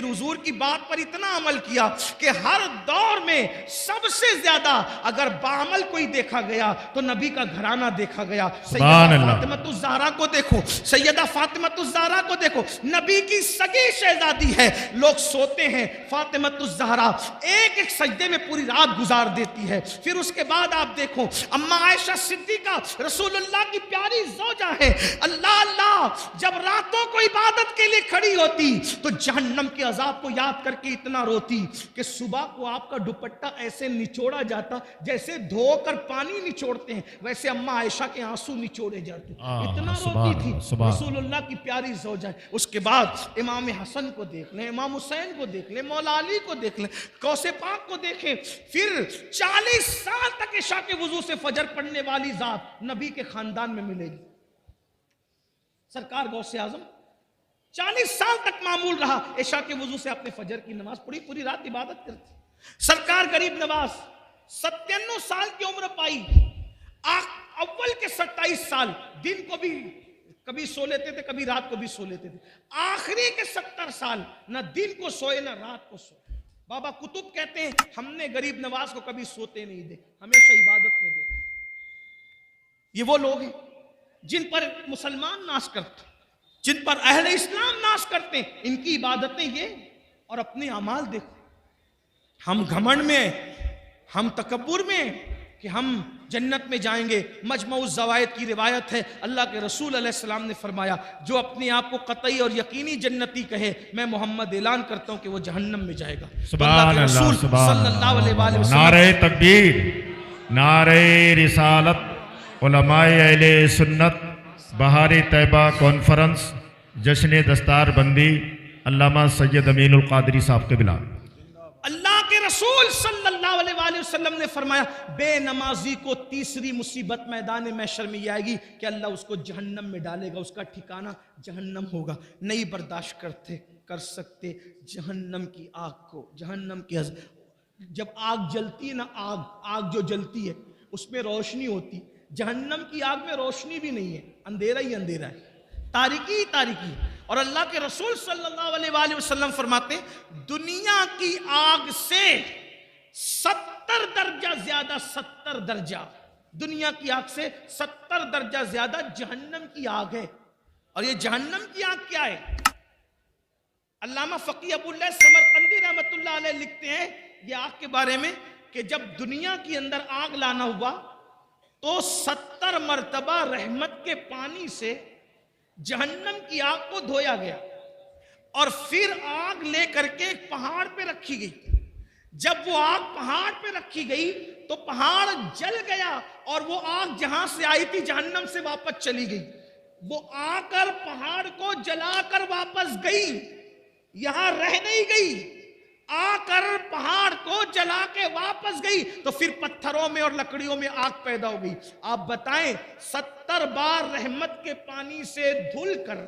پھر حضور کی بات پر اتنا عمل کیا کہ ہر دور میں سب سے زیادہ اگر بعمل کوئی دیکھا گیا تو نبی کا گھرانہ دیکھا گیا. سیدہ فاطمہ الزہرا کو دیکھو, سیدہ فاطمہ الزہرا کو دیکھو, نبی کی سگی شہزادی ہے. لوگ سوتے ہیں, فاطمہ الزہرا ایک ایک سجدے میں پوری رات گزار دیتی ہے. پھر اس کے بعد آپ دیکھو اما عائشہ صدیقہ رسول اللہ کی پیاری زوجہ ہے. اللہ اللہ جب راتوں کو عبادت کے لیے کھڑی ہوتی تو جہنم کے عذاب کو یاد کر کے اتنا روتی کہ صبح کو آپ کا دوپٹہ ایسے نچوڑا جاتا جیسے دھو کر پانی نچوڑتے ہیں, ویسے اما عائشہ کے آنسو نچوڑے جاتے. اتنا روتی تھی رسول اللہ کی پیاری زوجہ ہے. اس کے بعد امام حسن کو دیکھ لیں, امام حسین کو دیکھ لیں, مولا علی کو دیکھ لیں, غوث پاک کو دیکھیں. پھر 40 سال تک عشاء کے وضو سے فجر پڑھنے والی ذات نبی کے خاندان میں ملے گی. سرکار غوث اعظم 40 سال تک معمول رہا عشاء کے وضو سے اپنے فجر کی نماز پڑھی, پوری رات عبادت کرتی. سرکار غریب نواز 97 سال کی عمر پائی, اول کے 27 سال دن کو بھی کبھی سو لیتے تھے, کبھی رات کو بھی سو لیتے تھے. آخری کے 70 سال نہ دن کو سوئے نہ رات کو سوئے. بابا کتب کہتے ہیں ہم نے غریب نواز کو کبھی سوتے نہیں دیکھا, ہمیشہ عبادت میں دیکھا. یہ وہ لوگ ہیں جن پر مسلمان ناز کرتے, جن پر اہل اسلام ناز کرتے ہیں. ان کی عبادتیں یہ اور اپنے اعمال دیکھو. ہم گھمنڈ میں, ہم تکبر میں کہ ہم جنت میں جائیں گے. مجمع الزوائد کی روایت ہے, اللہ کے رسول علیہ السلام نے فرمایا جو اپنے آپ کو قطعی اور یقینی جنتی کہے میں محمد اعلان کرتا ہوں کہ وہ جہنم میں جائے گا. سبحان اللہ, سبحان اللہ. نعرہ تکبیر, نعرہ رسالت. علماء اہل سنت بہار طیبہ کانفرنس جشن دستار بندی علامہ سید امین القادری صاحب کے بلا. اللہ کے رسول صلی اللہ علیہ وآلہ وسلم نے فرمایا بے نمازی کو تیسری مصیبت میدان محشر میں آئے گی کہ اللہ اس کو جہنم میں ڈالے گا, اس کا ٹھکانہ جہنم ہوگا. نہیں برداشت کر سکتے جہنم کی آگ کو, جہنم کی جب آگ جلتی ہے نا, آگ جو جلتی ہے اس میں روشنی ہوتی, جہنم کی آگ میں روشنی بھی نہیں ہے, اندھیرا ہی اندھیرا ہے, تاریکی ہی تاریکی. اور اللہ کے رسول صلی اللہ علیہ وآلہ وسلم فرماتے ہیں دنیا کی آگ سے 70 درجہ زیادہ, 70 درجہ دنیا کی آگ سے 70 درجہ زیادہ جہنم کی آگ ہے. اور یہ جہنم کی آگ کیا ہے؟ علامہ فقی ابو اللہ سمرقندی رحمت اللہ علیہ لکھتے ہیں یہ آگ کے بارے میں کہ جب دنیا کی اندر آگ لانا ہوا تو 70 مرتبہ رحمت کے پانی سے جہنم کی آگ کو دھویا گیا اور پھر آگ لے کر کے ایک پہاڑ پہ رکھی گئی. جب وہ آگ پہاڑ پہ رکھی گئی تو پہاڑ جل گیا اور وہ آگ جہاں سے آئی تھی جہنم سے واپس چلی گئی. وہ آ کر پہاڑ کو جلا کر واپس گئی, یہاں رہ نہیں گئی, آ کر پہاڑ کو جلا کے واپس گئی تو پھر پتھروں میں اور لکڑیوں میں آگ پیدا ہو گئی. آپ بتائیں 70 بار رحمت کے پانی سے دھل کر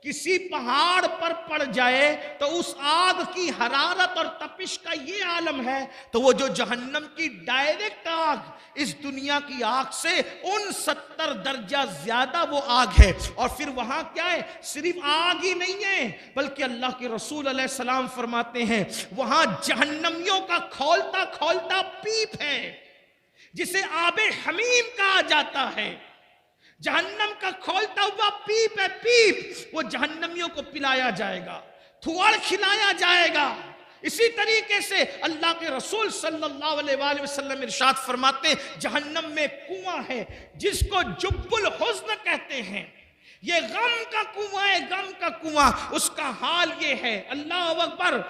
کسی پہاڑ پر پڑ جائے تو اس آگ کی حرارت اور تپش کا یہ عالم ہے, تو وہ جو جہنم کی ڈائریکٹ آگ اس دنیا کی آگ سے ان 70 درجہ زیادہ وہ آگ ہے. اور پھر وہاں کیا ہے, صرف آگ ہی نہیں ہے بلکہ اللہ کے رسول علیہ السلام فرماتے ہیں وہاں جہنمیوں کا کھولتا کھولتا پیپ ہے جسے آب حمیم کہا جاتا ہے. جہنم کا کھولتا ہوا پیپ ہے, پیپ وہ جہنمیوں کو پلایا جائے گا, تھوڑ کھلایا جائے گا. اسی طریقے سے اللہ کے رسول صلی اللہ علیہ وآلہ وسلم ارشاد فرماتے ہیں جہنم میں کنواں ہے جس کو جب الحزن کہتے ہیں, یہ غم کا کنواں ہے, غم کا کنواں. اس کا حال یہ ہے, اللہ اکبر,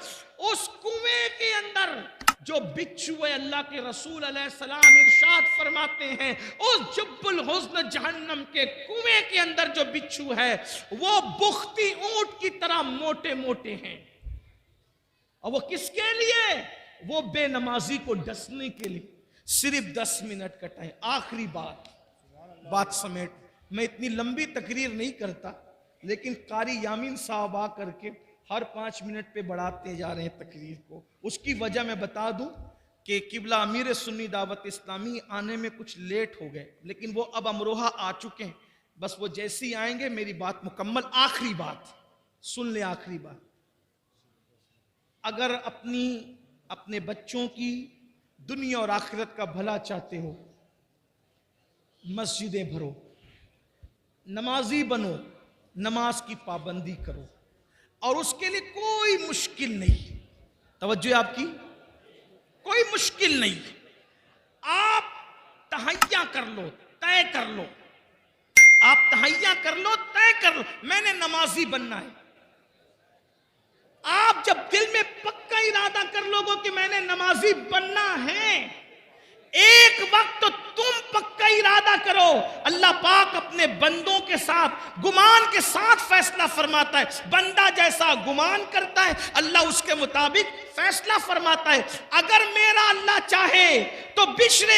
اس کنویں کے اندر جو بچھو ہے اللہ کے رسول علیہ السلام ارشاد فرماتے ہیں اس جب الحزن جہنم کے کنویں کے اندر جو بچھو ہے وہ بختی اونٹ کی طرح موٹے موٹے ہیں. اور وہ کس کے لیے؟ وہ بے نمازی کو ڈسنے کے لیے. صرف 10 منٹ کا ٹائم, آخری بات سمیٹ. میں اتنی لمبی تقریر نہیں کرتا لیکن قاری یامین صاحب آ کر کے ہر 5 منٹ پہ بڑھاتے جا رہے ہیں تقریر کو. اس کی وجہ میں بتا دوں کہ قبلہ امیر سنی دعوت اسلامی آنے میں کچھ لیٹ ہو گئے لیکن وہ اب امروہہ آ چکے ہیں. بس وہ جیسے ہی آئیں گے میری بات مکمل. آخری بات سن لیں, آخری بات. اگر اپنے بچوں کی دنیا اور آخرت کا بھلا چاہتے ہو، مسجدیں بھرو، نمازی بنو، نماز کی پابندی کرو، اور اس کے لیے کوئی مشکل نہیں. توجہ آپ کی، کوئی مشکل نہیں. آپ تہیہ کر لو، طے کر لو، آپ تہیہ کر لو، طے کر لو، میں نے نمازی بننا ہے. آپ جب دل میں پکا ارادہ کر لو گے کہ میں نے نمازی بننا ہے، ایک وقت تو تم پکا ارادہ کرو. اللہ پاک اپنے بندوں کے ساتھ گمان کے ساتھ فیصلہ فرماتا ہے. بندہ جیسا گمان کرتا ہے اللہ اس کے مطابق فیصلہ فرماتا ہے. اگر میرا اللہ چاہے تو بشر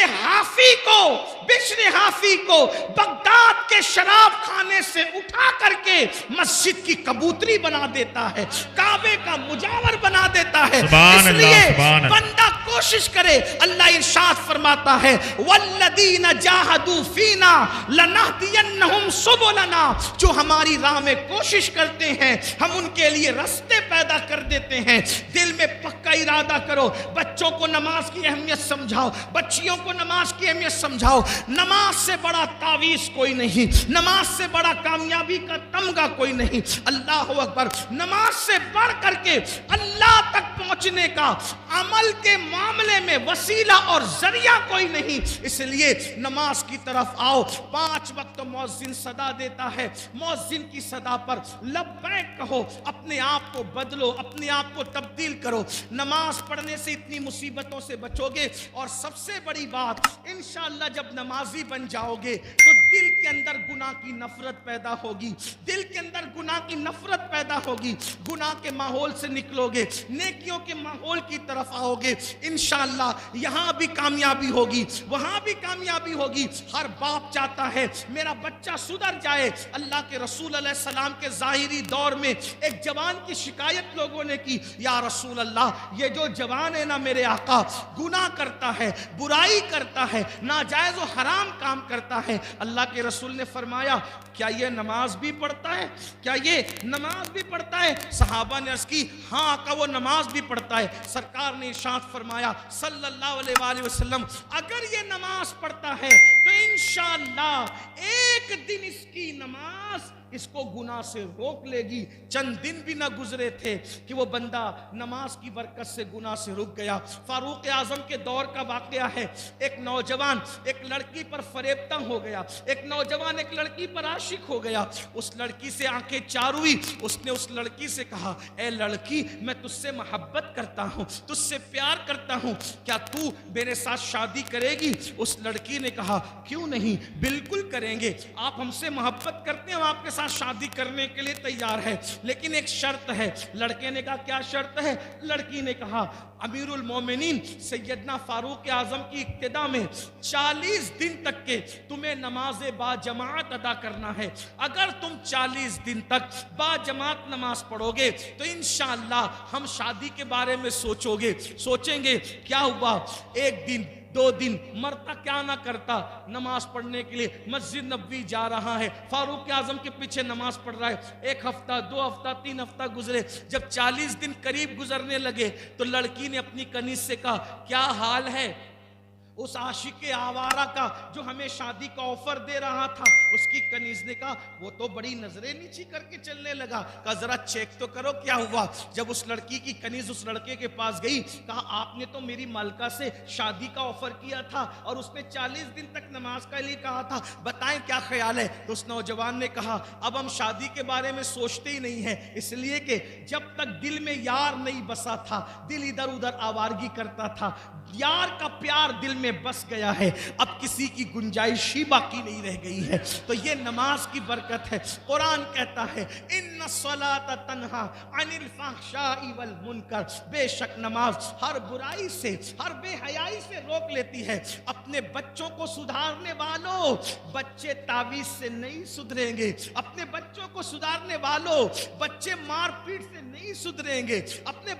حافی کو بغداد کے شراب خانے سے اٹھا کر کے مسجد کی کبوتری بنا دیتا ہے، کعبے کا مجاور بنا دیتا ہے. اس لیے بندہ کوشش کرے. اللہ ارشاد فرماتا ہے والذین جاہدوا فینا لنہدینہم سبلنا، جو ہماری راہ میں کوشش کرتے ہیں ہم ان کے لیے راستے پیدا کر دیتے ہیں. دل میں پکا ارادہ کرو. بچوں کو نماز کی اہمیت سمجھاؤ، بچیوں کو نماز کی اہمیت سمجھاؤ. نماز سے بڑا تعویذ کوئی نہیں، نماز سے بڑا کامیابی کا تمغہ کوئی نہیں. اللہ اکبر. نماز سے بڑھ کر کے اللہ تک پہنچنے کا عمل کے معاملے میں وسیلہ اور ذریعہ کوئی نہیں. اس لیے نماز کی طرف آؤ. 5 وقت مؤذن صدا دیتا ہے، مؤذن کی صدا پر لبیک کہو. اپنے آپ کو بدلو، اپنے آپ کو تبدیل کرو. نماز پڑھنے سے اتنی مصیبتوں سے بچو گے. اور سب سے بڑی بات، انشاءاللہ جب نمازی بن جاؤ گے تو دل کے اندر گناہ کی نفرت پیدا ہوگی، دل کے اندر گناہ کی نفرت پیدا ہوگی. گناہ کے ماحول سے نکلو گے، نیکیوں کے ماحول کی طرف آؤ گے. انشاءاللہ یہاں بھی کامیابی ہوگی، وہاں بھی کامیابی ہوگی. ہر باپ چاہتا ہے میرا بچہ سدھر جائے. اللہ کے رسول علیہ السلام کے ظاہری دور میں ایک جوان کی شکایت لوگوں نے کی، یا رسول اللہ یہ جو جوان ہے نا میرے آقا، گناہ کرتا ہے، برائی کرتا ہے، ناجائز و حرام کام کرتا ہے. اللہ کے رسول نے فرمایا کیا یہ نماز بھی پڑھتا ہے؟ کیا یہ نماز بھی پڑھتا ہے؟ صحابہ نے عرض کی ہاں آقا وہ نماز بھی پڑھتا ہے. سرکار نے ارشاد فرمایا صلی اللہ علیہ وآلہ وسلم اگر یہ نماز پڑھتا ہے تو انشاءاللہ ایک دن اس کی نماز اس کو گناہ سے روک لے گی. چند دن بھی نہ گزرے تھے کہ وہ بندہ نماز کی برکت سے گناہ سے رک گیا. فاروق اعظم کے دور کا واقعہ ہے. ایک نوجوان ایک لڑکی پر فریبتہ ہو گیا، ایک نوجوان ایک لڑکی پر عاشق ہو گیا. اس لڑکی سے آنکھیں چار ہوئی. اس نے اس لڑکی سے کہا اے لڑکی میں تجھ سے محبت کرتا ہوں، تجھ سے پیار کرتا ہوں، کیا تو میرے ساتھ شادی کرے گی؟ اس لڑکی نے کہا کیوں نہیں، بالکل کریں گے. آپ ہم سے محبت کرتے ہیں، ہم آپ کے ساتھ شادی کرنے کے لیے تیار ہے، لیکن ایک شرط ہے. لڑکے نے کہا کیا شرط ہے؟ لڑکی نے کہا امیر المومنین سیدنا فاروق اعظم کی اقتدا میں 40 دن تک کے تمہیں نماز با جماعت ادا کرنا ہے. اگر تم 40 دن تک با جماعت نماز پڑھو گے تو انشاءاللہ ہم شادی کے بارے میں سوچیں گے. کیا ہوا؟ 1 دن 2 دن مرتا کیا نہ کرتا نماز پڑھنے کے لیے مسجد نبوی جا رہا ہے، فاروق اعظم کے پیچھے نماز پڑھ رہا ہے. 1 ہفتہ 2 ہفتہ 3 ہفتہ گزرے. جب 40 دن قریب گزرنے لگے تو لڑکی نے اپنی کنیز سے کہا کیا حال ہے اس عاشق آوارہ کا جو ہمیں شادی کا آفر دے رہا تھا؟ اس کی کنیز نے کہا وہ تو بڑی نظریں نیچی کر کے چلنے لگا. کہا ذرا چیک تو کرو کیا ہوا. جب اس لڑکی کی کنیز اس لڑکے کے پاس گئی، کہا آپ نے تو میری مالکہ سے شادی کا آفر کیا تھا اور اس نے 40 دن تک نماز کا لیے کہا تھا، بتائیں کیا خیال ہے؟ تو اس نوجوان نے کہا اب ہم شادی کے بارے میں سوچتے ہی نہیں ہیں، اس لیے کہ جب تک دل میں یار نہیں بسا تھا دل ادھر ادھر آوارگی کرتا تھا. یار کا پیار دل میں بس گیا ہے، اب کسی کی گنجائش ہی باقی نہیں رہ گئی ہے. تو یہ نماز کی برکت ہے. قرآن کہتا ہے ان الصلاۃ تنہا عن الفحشاء والمنکر، بے شک نماز ہر برائی سے ہر بے حیائی سے روک لیتی ہے. اپنے بچوں کو سدھارنے والوں، بچے تعویذ سے نہیں سدھریں گے. اپنے بچوں کو سدھارنے والوں، بچے مار پیٹ سے نہیں سدھریں گے. اپنے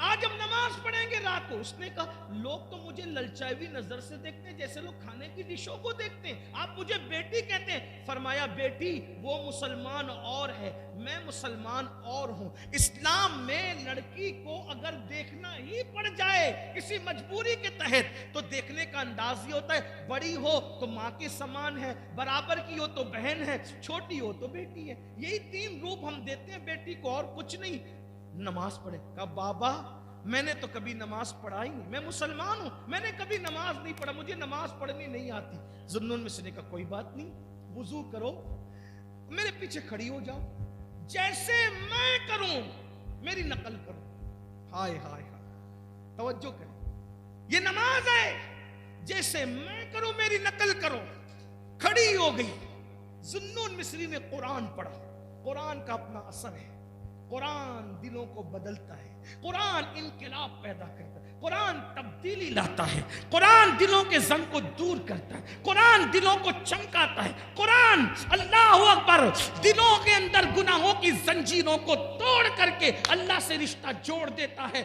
آج ہم نماز پڑھیں گے رات کو. اس نے کہا لوگ تو مجھے للچائی ہوئی نظر سے دیکھتے ہیں جیسے لوگ کھانے کی ڈشوں کو دیکھتے ہیں, آپ مجھے بیٹی کہتے ہیں. فرمایا بیٹی وہ مسلمان اور ہے, میں مسلمان اور ہوں. اسلام میں لڑکی کو اگر دیکھنا ہی پڑ جائے کسی مجبوری کے تحت تو دیکھنے کا انداز یہ ہوتا ہے, بڑی ہو تو ماں کے سامان ہے, برابر کی ہو تو بہن ہے, چھوٹی ہو تو بیٹی ہے. یہی 3 روپ ہم دیتے ہیں بیٹی کو اور کچھ نہیں. نماز پڑھے. کہا بابا میں نے تو کبھی نماز پڑھائی نہیں, میں مسلمان ہوں, میں نے کبھی نماز نہیں پڑھا, مجھے نماز پڑھنی نہیں آتی. ذوالنون مصری نے کہا کوئی بات نہیں, وضو کرو, میرے پیچھے کھڑی ہو جاؤ, جیسے میں کروں میری نقل کرو. ہائے ہائے ہائے, توجہ کریں, یہ نماز ہے, جیسے میں کروں میری نقل کرو. کھڑی ہو گئی. ذوالنون مصری نے قرآن پڑھا. قرآن کا اپنا اثر ہے, قرآن دلوں کو بدلتا ہے, قرآن انقلاب پیدا کرتا ہے, قرآن تبدیلی لاتا ہے, قرآن دلوں کے زنگ کو دور کرتا ہے, قرآن دلوں کو چمکاتا ہے, قرآن اللہ اکبر دلوں کے اندر گناہوں کی زنجیروں کو توڑ کر کے اللہ سے رشتہ جوڑ دیتا ہے.